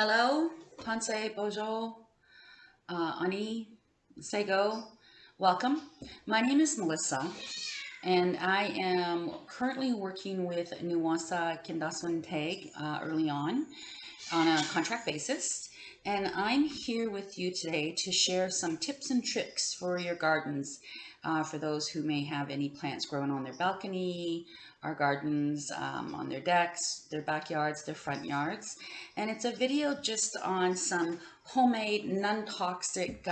Hello, Tansei Bojo, Ani, Sego. Welcome. My name is Melissa, and I am currently working with Nuwasa Kindasun Tag early on a contract basis. And I'm here with you today to share some tips and tricks for your gardens, for those who may have any plants growing on their balcony, our gardens, on their decks, their backyards, their front yards. And it's a video just on some homemade, non-toxic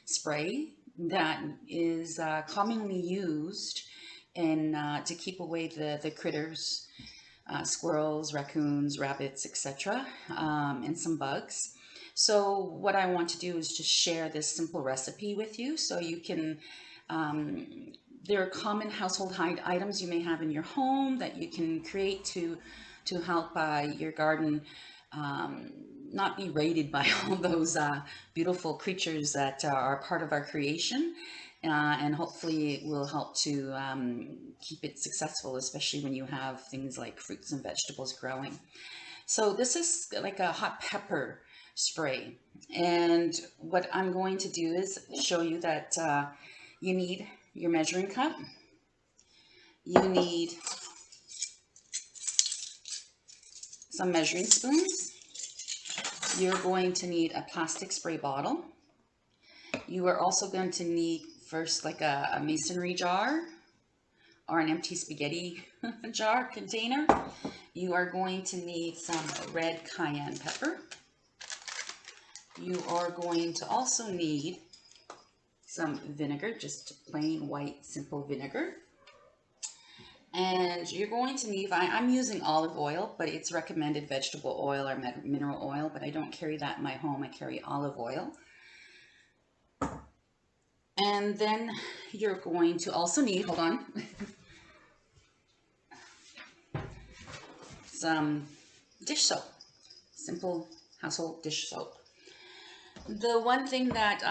spray that is commonly used to keep away the critters, squirrels, raccoons, rabbits, etc., and some bugs. So what I want to do is just share this simple recipe with you so you can, there are common household items you may have in your home that you can create to help your garden not be raided by all those beautiful creatures that are part of our creation. And hopefully it will help to keep it successful, especially when you have things like fruits and vegetables growing. So this is like a hot pepper spray. And what I'm going to do is show you that you need your measuring cup. You need some measuring spoons. You're going to need a plastic spray bottle. You are also going to need first like a masonry jar or an empty spaghetti jar container. You are going to need some red cayenne pepper. You are going to also need some vinegar, just plain white simple vinegar. And you're going to need, I'm using olive oil, but it's recommended vegetable oil or mineral oil, but I don't carry that in my home. I carry olive oil. And then you're going to also need, hold on, some dish soap, simple household dish soap. The one thing that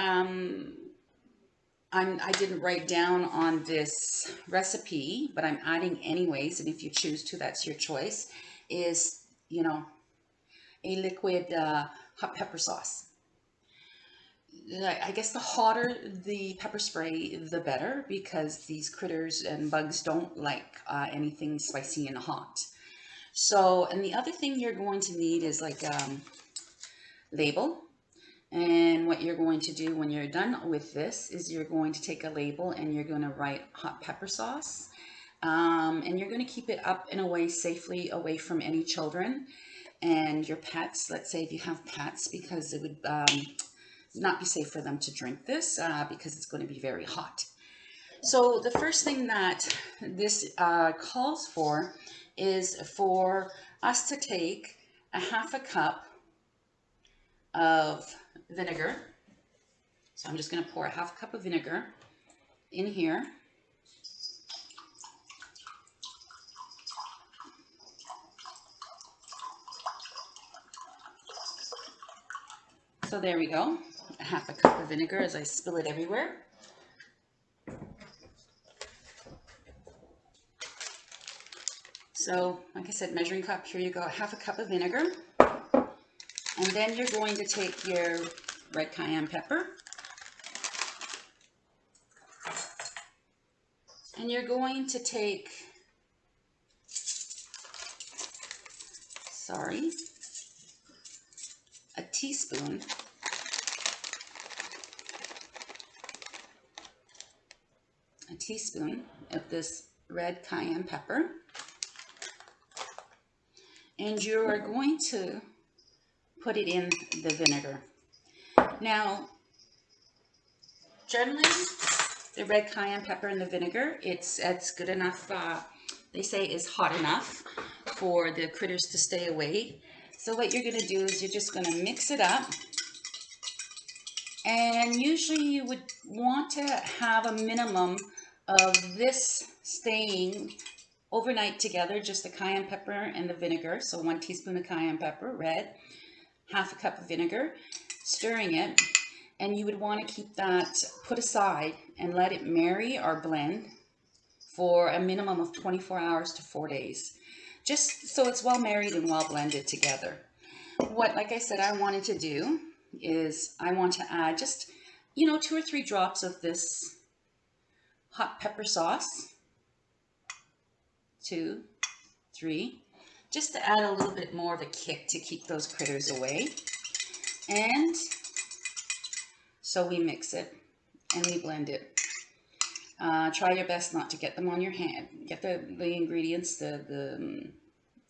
I didn't write down on this recipe, but I'm adding anyways, and if you choose to, that's your choice, is, a liquid hot pepper sauce. I guess the hotter the pepper spray, the better, because these critters and bugs don't like anything spicy and hot. So, and the other thing you're going to need is like label. And what you're going to do when you're done with this is you're going to take a label and you're going to write hot pepper sauce. And you're going to keep it up and away safely away from any children and your pets. Let's say if you have pets, because it would not be safe for them to drink this because it's going to be very hot. So the first thing that this calls for is for us to take a half a cup of vinegar. So I'm just going to pour a half a cup of vinegar in here. So there we go, a half a cup of vinegar as I spill it everywhere. So like I said, measuring cup, here you go, a half a cup of vinegar. And then you're going to take your red cayenne pepper. And you're going to take, a teaspoon of this red cayenne pepper. And you are going to put it in the vinegar. Now, generally, the red cayenne pepper and the vinegar, it's good enough, they say is hot enough for the critters to stay away. So what you're going to do is you're just going to mix it up. And usually you would want to have a minimum of this staying overnight together, just the cayenne pepper and the vinegar. So 1 teaspoon of cayenne pepper, red, half a cup of vinegar, stirring it. And you would want to keep that put aside and let it marry or blend for a minimum of 24 hours to 4 days, just so it's well married and well blended together. what, like I said, I wanted to do is I want to add just, 2 or 3 drops of this hot pepper sauce. 2, 3, just to add a little bit more of a kick to keep those critters away. And so we mix it and we blend it. Try your best not to get them on your hand. Get the ingredients, the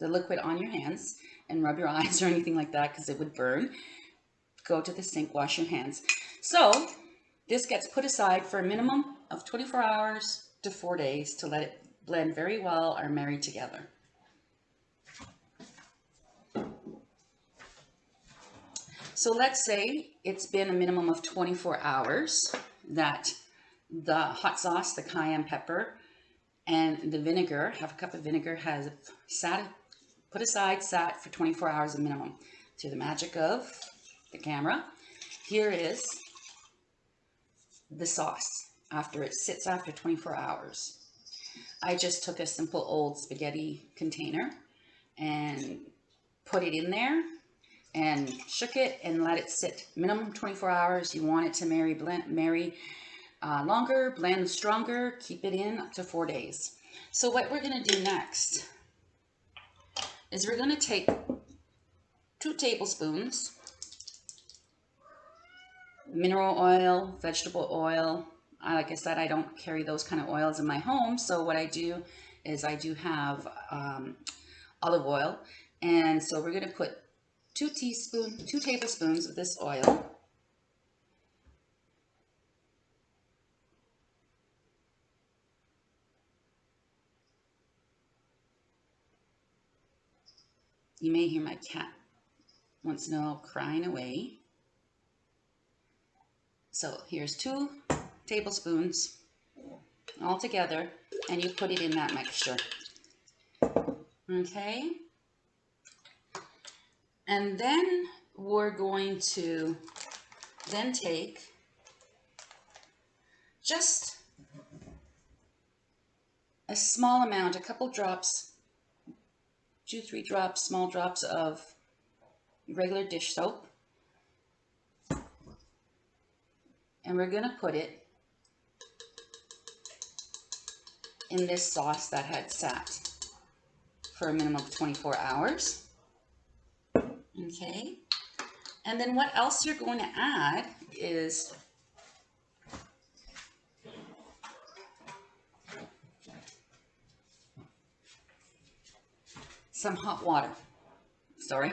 liquid on your hands, and rub your eyes or anything like that because it would burn. Go to the sink, wash your hands. So this gets put aside for a minimum of 24 hours to 4 days to let it blend very well or marry together. So let's say it's been a minimum of 24 hours that the hot sauce, the cayenne pepper, and the vinegar, half a cup of vinegar, has sat, put aside, sat for 24 hours a minimum. Through the magic of the camera, here is the sauce after it sits after 24 hours. I just took a simple old spaghetti container and put it in there and shook it and let it sit minimum 24 hours. You want it to marry longer, blend stronger, keep it in up to 4 days. So what we're going to do next is we're going to take 2 tablespoons mineral oil, vegetable oil. Like I said, I don't carry those kind of oils in my home, so what I do is I do have olive oil, and so we're going to put 2 tablespoons of this oil. You may hear my cat once in a while crying away. So here's 2 tablespoons all together, and you put it in that mixture. Okay. And then we're going to then take just a small amount, a couple drops, 2-3 drops, small drops of regular dish soap. And we're going to put it in this sauce that had sat for a minimum of 24 hours. Okay. And then what else you're going to add is some hot water. Sorry.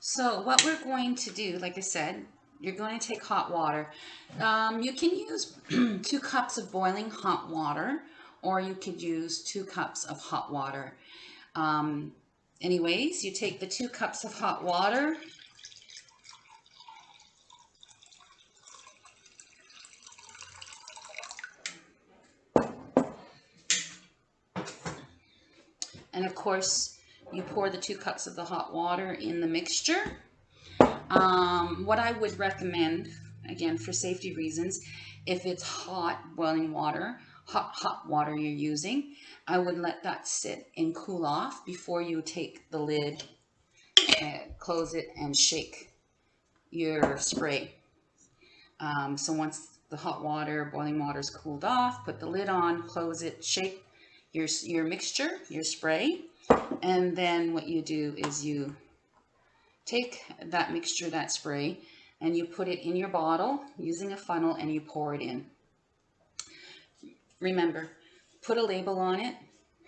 So what we're going to do, like I said, you're going to take hot water. You can use 2 cups of boiling hot water, or you could use 2 cups of hot water. Anyways, you take the 2 cups of hot water, and of course you pour the 2 cups of the hot water in the mixture. What I would recommend, again for safety reasons, if it's hot boiling water, hot water you're using, I would let that sit and cool off before you take the lid and close it and shake your spray. So once the hot water, boiling water is cooled off, put the lid on, close it, shake your mixture, your spray, and then what you do is you take that mixture, that spray, and you put it in your bottle using a funnel and you pour it in. Remember, put a label on it,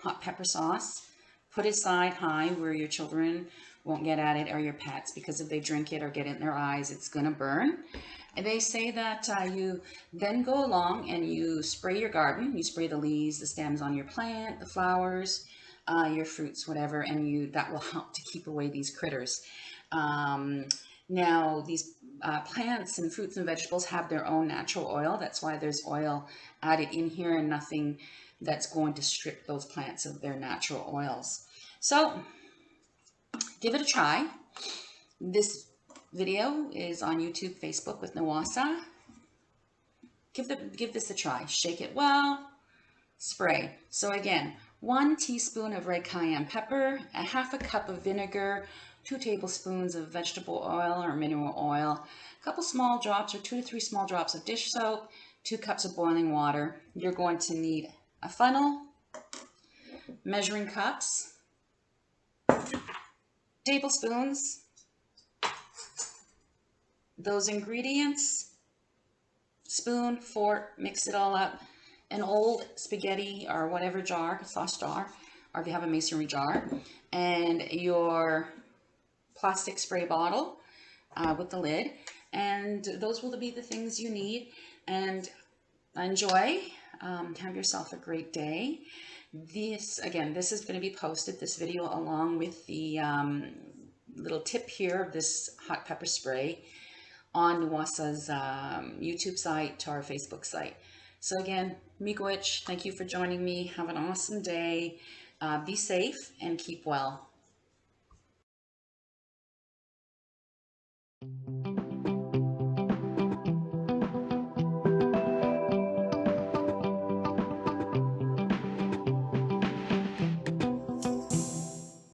hot pepper sauce, put it aside high where your children won't get at it or your pets, because if they drink it or get it in their eyes, it's going to burn. And they say that you then go along and you spray your garden. You spray the leaves, the stems on your plant, the flowers, your fruits, whatever, and that will help to keep away these critters. Now, these plants and fruits and vegetables have their own natural oil. That's why there's oil added in here and nothing that's going to strip those plants of their natural oils. So, give it a try. This video is on YouTube, Facebook with Nawasa. Give this a try. Shake it well, spray. So again, 1 teaspoon of red cayenne pepper, a half a cup of vinegar, 2 tablespoons of vegetable oil or mineral oil, a couple small drops or 2 to 3 small drops of dish soap, 2 cups of boiling water. You're going to need a funnel, measuring cups, tablespoons, those ingredients, spoon, fork, mix it all up, an old spaghetti or whatever jar, sauce jar, or if you have a masonry jar, and your plastic spray bottle with the lid. And those will be the things you need. And enjoy. Have yourself a great day. This is going to be posted, this video, along with the little tip here of this hot pepper spray on Nuwasa's YouTube site to our Facebook site. So again, miigwech, thank you for joining me. Have an awesome day. Be safe and keep well.